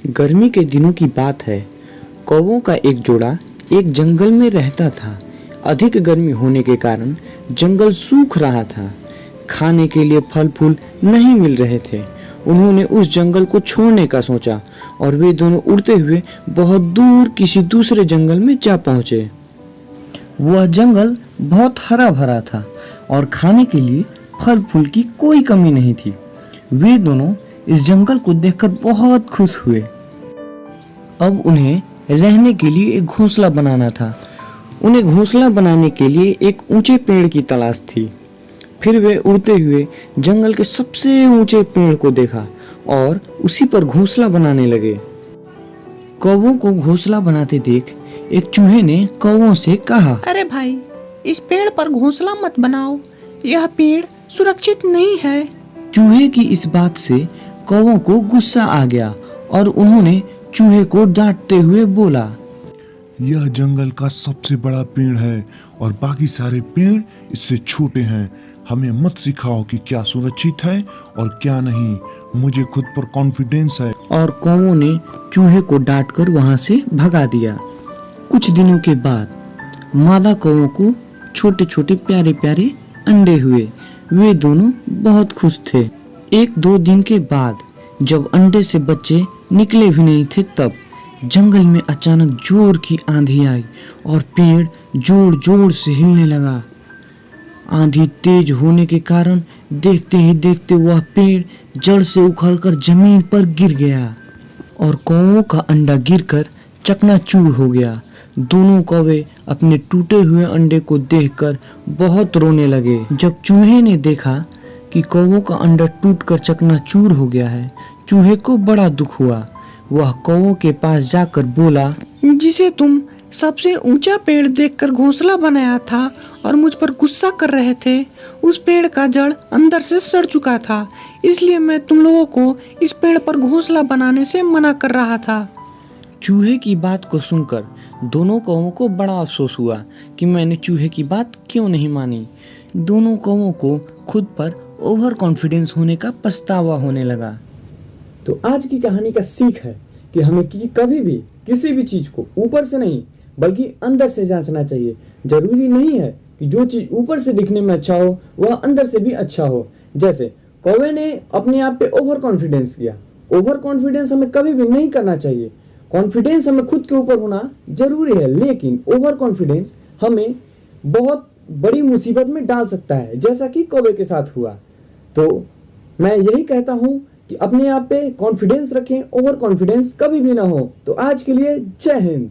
गर्मी के दिनों की बात है। कौवों का एक जोड़ा एक जंगल में रहता था। अधिक गर्मी होने के कारण जंगल सूख रहा था। खाने के लिए फल फूल नहीं मिल रहे थे। उन्होंने उस जंगल को छोड़ने का सोचा और वे दोनों उड़ते हुए बहुत दूर किसी दूसरे जंगल में जा पहुंचे। वह जंगल बहुत हरा भरा था और खाने के लिए फल फूल की कोई कमी नहीं थी। वे दोनों इस जंगल को देखकर बहुत खुश हुए। अब उन्हें रहने के लिए एक घोंसला बनाना था। उन्हें घोंसला बनाने के लिए एक ऊंचे पेड़ की तलाश थी। फिर वे उड़ते हुए जंगल के सबसे ऊंचे पेड़ को देखा और उसी पर घोंसला बनाने लगे। कौवों को घोंसला बनाते देख एक चूहे ने कौवों से कहा, अरे भाई, इस पेड़ पर घोंसला मत बनाओ, यह पेड़ सुरक्षित नहीं है। चूहे की इस बात से कौवों को गुस्सा आ गया और उन्होंने चूहे को डांटते हुए बोला, यह जंगल का सबसे बड़ा पेड़ है और बाकी सारे पेड़ इससे छोटे हैं। हमें मत सिखाओ कि क्या सुरक्षित है और क्या नहीं। मुझे खुद पर कॉन्फिडेंस है। और कौवों ने चूहे को डांटकर वहां से भगा दिया। कुछ दिनों के बाद मादा कौवों को छोटे छोटे प्यारे प्यारे अंडे हुए। वे दोनों बहुत खुश थे। एक दो दिन के बाद जब अंडे से बच्चे निकले भी नहीं थे, तब जंगल में अचानक जोर की आंधी आई और पेड़ जोर जोर से हिलने लगा। आंधी तेज होने के कारण देखते ही देखते वह पेड़ जड़ से उखड़कर जमीन पर गिर गया और कौवों का अंडा गिरकर चकनाचूर हो गया। दोनों कौवे अपने टूटे हुए अंडे को देखकर बहुत रोने लगे। जब चूहे ने देखा कि कौवों का अंडा टूटकर चकनाचूर हो गया है, चूहे को बड़ा दुख हुआ। वह कौवों के पास जाकर बोला, जिसे तुम सबसे ऊंचा पेड़ देखकर घोंसला बनाया था और मुझ पर गुस्सा कर रहे थे, उस पेड़ का जड़ अंदर से सड़ चुका था, इसलिए मैं तुम लोगों को इस पेड़ पर घोंसला बनाने से मना कर रहा था। चूहे की बात को सुनकर दोनों कौवों को बड़ा अफसोस हुआ कि मैंने चूहे की बात क्यों नहीं मानी। दोनों कौवों को खुद पर ओवर कॉन्फिडेंस होने का पछतावा होने लगा। तो आज की कहानी का सीख है कि हमें कभी भी किसी भी चीज को ऊपर से नहीं बल्कि अंदर से जांचना चाहिए। जरूरी नहीं है कि जो चीज ऊपर से दिखने में अच्छा हो वह अंदर से भी अच्छा हो। जैसे कौवे ने अपने आप पे ओवर कॉन्फिडेंस किया। ओवर कॉन्फिडेंस हमें कभी भी नहीं करना चाहिए। कॉन्फिडेंस हमें खुद के ऊपर होना जरूरी है, लेकिन ओवर कॉन्फिडेंस हमें बहुत बड़ी मुसीबत में डाल सकता है, जैसा कि कौवे के साथ हुआ। तो मैं यही कहता हूं कि अपने आप पे कॉन्फिडेंस रखें, ओवर कॉन्फिडेंस कभी भी ना हो। तो आज के लिए जय हिंद।